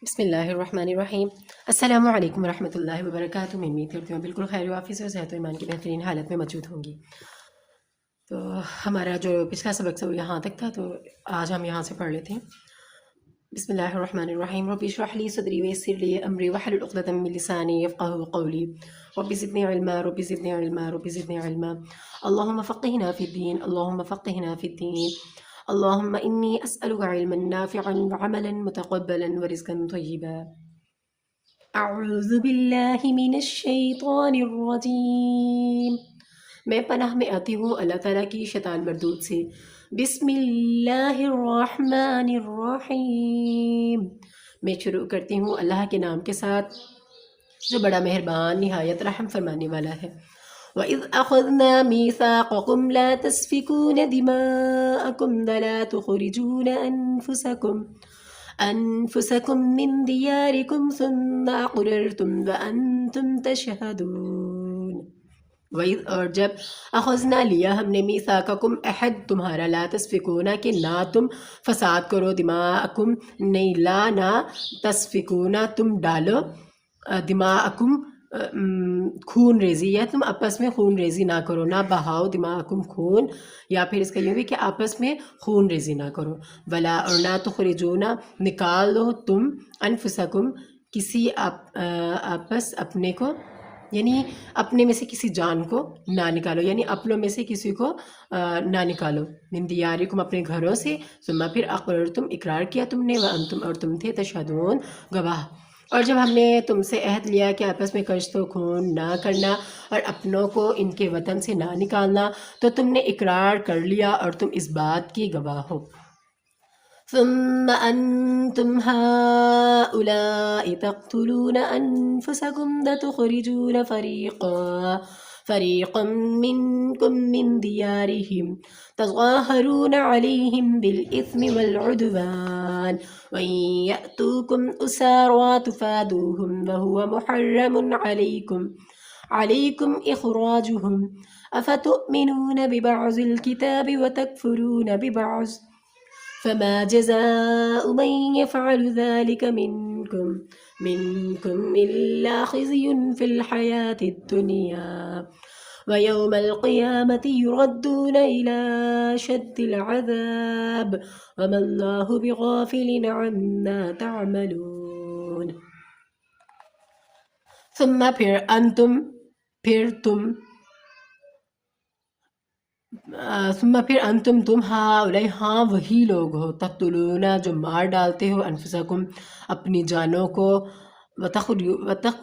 بسم اللہ الرحمن الرحیم۔ السلام علیکم ورحمۃ اللہ وبرکاتہ۔ میں امید کرتی ہوں بالکل خیر و عافیت اور صحت و ایمان کی بہترین حالت میں موجود ہوں گی۔ تو ہمارا جو پچھلا سبق سے وہ یہاں تک تھا، تو آج ہم یہاں سے پڑھ لیتے ہیں۔ بسم اللہ الرحمن الرحیم۔ رب اشرح لی صدری ویسر لی امری واحلل عقدۃ من لسانی یفقهوا قولی رب زدنی علما رب زدنی علما رب زدنی علما اللهم فقهنا في الدين اللهم فقهنا في الدين اللهم إني أسألك علما نافعا وعملا متقبلا ورزقا طيبا۔ اعوذ باللہ من الشیطان الرجیم۔ میں پناہ میں آتی ہوں اللہ تعالیٰ کی شیطان مردود سے۔ بسم اللہ الرحمن الرحیم۔ میں شروع کرتی ہوں اللہ کے نام کے ساتھ جو بڑا مہربان نہایت رحم فرمانے والا ہے۔ وَإِذْ أَخَذْنَا مِيثَاقَكُمْ لَا تَسْفِكُونَ دِمَاءَكُمْ وَلَا تُخْرِجُونَ أَنفُسَكُمْ مِنْ دِيَارِكُمْ ثُمَّ أَقْرَرْتُمْ وَأَنْتُمْ تَشْهَدُونَ۔ وَإِذْ اور جب اخذنا لیا ہم نے میثاقکم عہد تمہارا، لا تسفکون کہ نہ تم فساد کرو، دماءکم نہیں لا نہ تسفکون تم ڈالو، دماءکم خون ریزی، یا تم آپس میں خون ریزی نہ کرو، نہ بہاؤ دماءکم خون، یا پھر اس کا یہ بھی کہ آپس میں خون ریزی نہ کرو۔ ولا اور نہ تخرجون نکالو تم انفسکم کسی آپس اپنے کو، یعنی اپنے میں سے کسی جان کو نہ نکالو، یعنی اپنوں میں سے کسی کو نہ نکالو، من دیارکم اپنے گھروں سے، ثم پھر اقررتم اقرار کیا تم نے، وانتم اور تم تھے تشہدون گواہ۔ اور جب ہم نے تم سے عہد لیا کہ آپس میں کشت و خون نہ کرنا اور اپنوں کو ان کے وطن سے نہ نکالنا، تو تم نے اقرار کر لیا اور تم اس بات کی گواہ ہو۔ ثم أنتم هؤلاء تقتلون أنفسكم لتخرجون فريقا منكم من ديارهم تظاهرون عليهم بالإثم والعدوان وإن يأتوكم أسارى تفادوهم وهو محرم عليكم إخراجهم أفتؤمنون ببعض الكتاب وتكفرون ببعض فما جزاء من يفعل ذلك منكم إلا خزي في الحياة الدنيا ويوم القيامة يردون إلى شد العذاب وما الله بغافل عما تعملون۔ ثم پھر انتم تم ہاں وہی لوگ ہو، تقتلون جو مار ڈالتے ہو، انفسکم اپنی جانوں کو،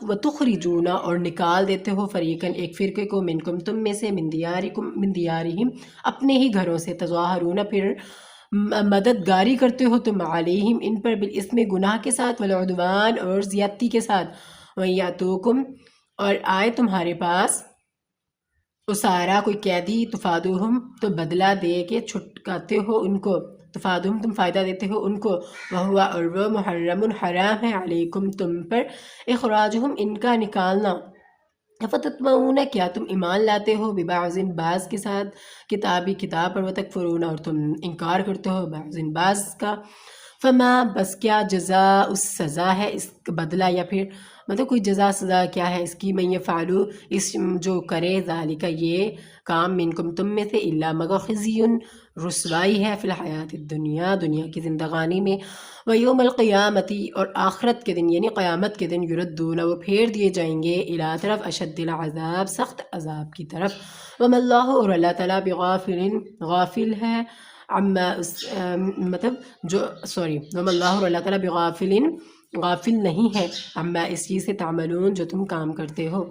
وتخرجون اور نکال دیتے ہو، فریقاً ایک فرقے کو، منکم تم میں سے، من دیارہم اپنے ہی گھروں سے، تظاہرون پھر مددگاری کرتے ہو تم، علیہم ان پر، بالاسم گناہ کے ساتھ، والعدوان اور زیادتی کے ساتھ، وَيَأْتُوكُمْ اور آئے تمہارے پاس، اسارا کوئی قیدی، تفادوہم تو بدلہ دے کے چھٹکاتے ہو ان کو، تفادوہم تم فائدہ دیتے ہو ان کو، وہوا اور وہ، محرم حرام ہے، علیکم تم پر، اخراجہم ان کا نکالنا، افتطمعون کیا تم ایمان لاتے ہو، ببعض بعض کے ساتھ، کتابی کتاب پر، وتکفرون اور تم انکار کرتے ہو بعض بعض کا، فما بس کیا جزاء اس سزا ہے، اس کا بدلہ، یا پھر مطلب کوئی جزا سزا کیا ہے اس کی، من یفعلو اس جو کرے، ذالک یہ کام، منکم تم میں سے، الا مگر خزی رسوائی ہے، فی الحیات الدنیا دنیا کی زندگانی میں، ویوم القیامتی اور آخرت کے دن، یعنی قیامت کے دن، یردون وہ پھیر دیے جائیں گے، الی طرف، اشد العذاب سخت عذاب کی طرف، وما اللہ اور اللہ تعالیٰ بغافل غافل ہے، عما مطلب جو وما اللہ اور اللہ تعالیٰ بغافل غافل نہیں ہے، عما اس چیز سے، تعملون جو تم کام کرتے ہو۔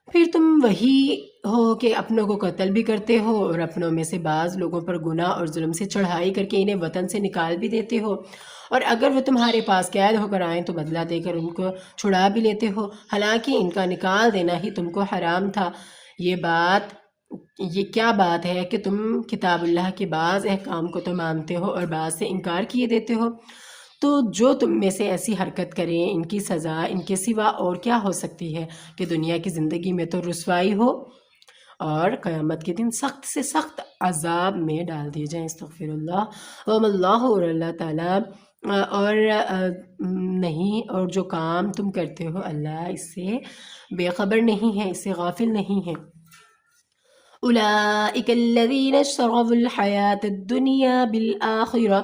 پھر تم وہی ہو کہ اپنوں کو قتل بھی کرتے ہو اور اپنوں میں سے بعض لوگوں پر گناہ اور ظلم سے چڑھائی کر کے انہیں وطن سے نکال بھی دیتے ہو، اور اگر وہ تمہارے پاس قید ہو کر آئیں تو بدلہ دے کر ان کو چھڑا بھی لیتے ہو، حالانکہ ان کا نکال دینا ہی تم کو حرام تھا۔ یہ کیا بات ہے کہ تم کتاب اللہ کے بعض احکام کو تو مانتے ہو اور بعض سے انکار کیے دیتے ہو، تو جو تم میں سے ایسی حرکت کریں ان کی سزا ان کے سوا اور کیا ہو سکتی ہے کہ دنیا کی زندگی میں تو رسوائی ہو اور قیامت کے دن سخت سے سخت عذاب میں ڈال دیے جائیں۔ استغفر اللہ۔ وما اللہ اور اللہ تعالیٰ اور نہیں اور جو کام تم کرتے ہو اللہ اس سے بے خبر نہیں ہے، اس سے غافل نہیں ہے۔ أولئك الذين اشتروا الحياة الدنيا بالآخرة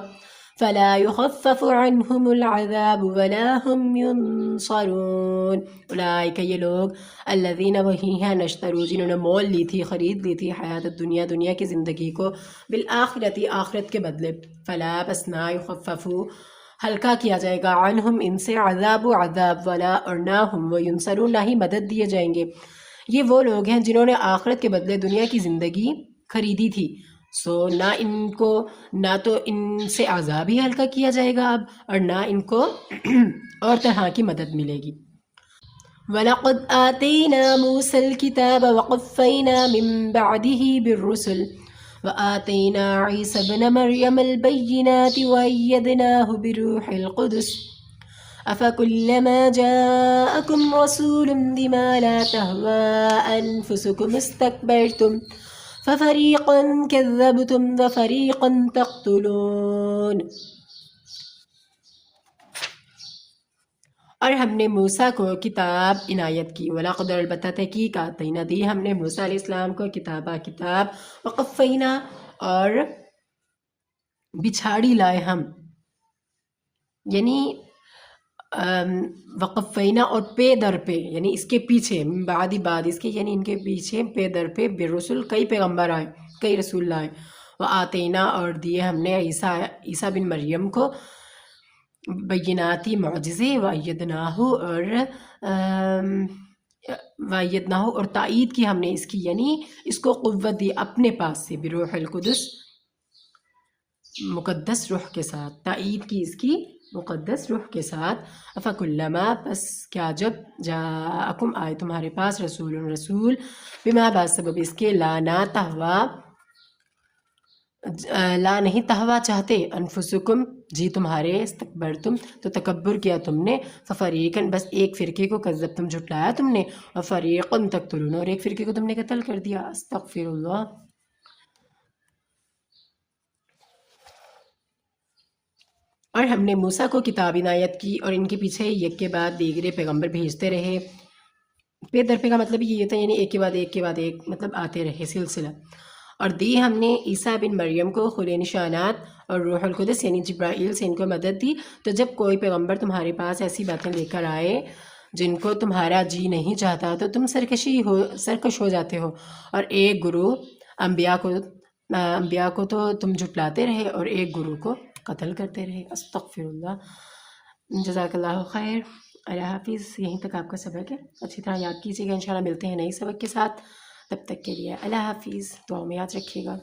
فلا يخفف عنهم العذاب ولا هم ينصرون۔ اولئک یہ لوگ الذین وہی ہیں نشترو جنہوں نے مول لی تھی، خرید لی تھی حیات الدنیا دنیا کی زندگی کو بالآخرتی آخرت کے بدلے، فلا بس نہ یخففو ہلکا کیا جائے گا عنہم ان سے عذاب و عذاب ولا اور نہ ہم وہ ینصرون نہ ہی مدد دیے جائیں گے۔ یہ وہ لوگ ہیں جنہوں نے آخرت کے بدلے دنیا کی زندگی خریدی تھی، نہ ان کو نہ تو ان سے عذاب ہی ہلکا کیا جائے گا اب، اور نہ ان کو اور طرح کی مدد ملے گی۔ وَلَقَدْ آتَيْنَا مُوسَى الْكِتَابَ وَقَفَّيْنَا مِن بَعْدِهِ بِالرُّسُلِ وَآتَيْنَا عِيسَى ابْنَ مَرْيَمَ الْبَيِّنَاتِ وَأَيَّدْنَاهُ بِالرُّوحِ الْقُدُسِ أَفَكُلَّمَا جَاءَكُمْ رَسُولٌ بِمَا لَا تَهْوَىٰ أَنفُسُكُمُ اسْتَكْبَرْتُمْ فَفَرِيقًا كَذَّبْتُمْ وَفَرِيقًا تَقْتُلُونَ۔ اور ہم نے موسیٰ کو کتاب عنایت کی، وَلَقَدْ البتہ تحقیق آتینا دی ہم نے موسیٰ علیہ السلام کو کتاب وقفینا اور بچھاڑی لائے ہم، یعنی وقفینا اور پے در پہ، یعنی اس کے پیچھے بعد اس کے یعنی ان کے پیچھے پے در پہ بالرسل کئی پیغمبر آئے، کئی رسول لائے، وآتینا اور دیے ہم نے عیسیٰ بن مریم کو بیناتی معجزے وَأَيَّدْنَاهُ اور تائید کی ہم نے اس کی، یعنی اس کو قوت دی اپنے پاس سے، بروح القدس مقدس روح کے ساتھ، تائید کی اس کی مقدس روح کے ساتھ۔ افکلما پس کیا جب جاءکم آئے تمہارے پاس رسول بما بعد سبب اس کے لا نہیں تہوا چاہتے انفسکم جی تمہارے استکبرتم تو تکبر کیا تم نے، ففریقاً بس ایک فرقے کو کذبتم جھٹلایا تم نے، وفریقاً تقتلون اور ایک فرقے کو تم نے قتل کر دیا۔ استغفر اللہ۔ اور ہم نے موسیٰ کو کتاب عنایت کی اور ان کے پیچھے یک کے بعد دیگرے پیغمبر بھیجتے رہے، پے در پے کا مطلب یہ تھا یعنی ایک کے بعد ایک مطلب آتے رہے سلسلہ، اور دی ہم نے عیسیٰ بن مریم کو خلی نشانات اور روح القدس یعنی جبرائیل سے ان کو مدد دی۔ تو جب کوئی پیغمبر تمہارے پاس ایسی باتیں لے کر آئے جن کو تمہارا جی نہیں چاہتا تو تم سرکش ہو جاتے ہو، اور ایک گروہ انبیاء کو تو تم جھٹلاتے رہے اور ایک گروہ کو قتل کرتے رہے۔ استغفر اللہ۔ جزاک اللہ خیر۔ اللہ حافظ۔ یہیں تک آپ کا سبق ہے، اچھی طرح یاد کیجیے گا، انشاءاللہ ملتے ہیں نئی سبق کے ساتھ، تب تک کے لیے اللہ حافظ، دعاؤں میں یاد رکھیے گا۔